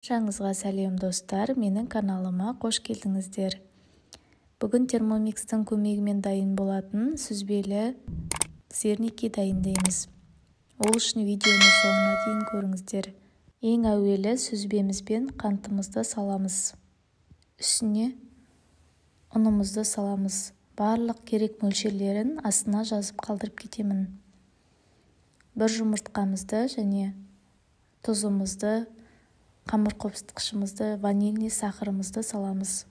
Жаңыңызға сәлем достар, менің каналыма қош келдіңіздер. Бүгін термомикстің көмегімен дайын болатын сүзбелі сырники дайындаймыз. Ол үшін видеоны соңына дейін көріңіздер. Ең әуелі сүзбемізбен қантымызды саламыз. Үстіне ұнымызды саламыз. Барлық керек мөлшерлерін астына жазып қалдырып кетемін. Бір жұмыртқамызды және тұзымызды, қамыр қопсытқышымызды, ванильный сахарымызды саламыз.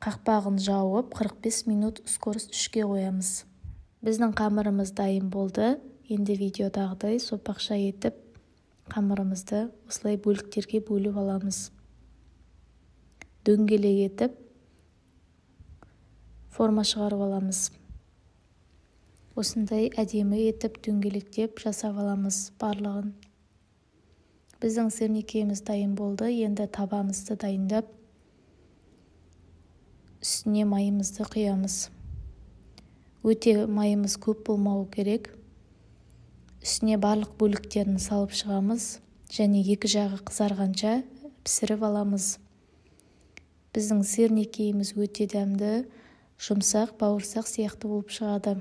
Қақпағын жауып 45 минут скорость 3-ке қоямыз. Біздің қамырымыз дайын болды. Енді видеодағыдай сопақша етіп қамырымызды осылай бөліктерге бөліп аламыз. Дөңгелек етіп форма шығарып аламыз. Осындай әдемі етіп дөңгелектеп жасап аламыз барлығын. Біздің сырникеміз дайын болды. Енді табамызды дайындап, үстіне майымызды құямыз. Өте майымыз көп болмауы керек. Үстіне барлық бөліктерін салып шығамыз және екі жағы қызарғанша пісіріп аламыз. Біздің сырникеміз өте дәмді, жұмсақ, бауырсақ сияқты болып шығады.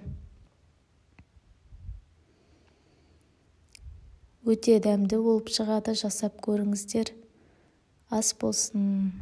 Өте дәмді болып шығады, жасап көріңіздер. Ас болсын.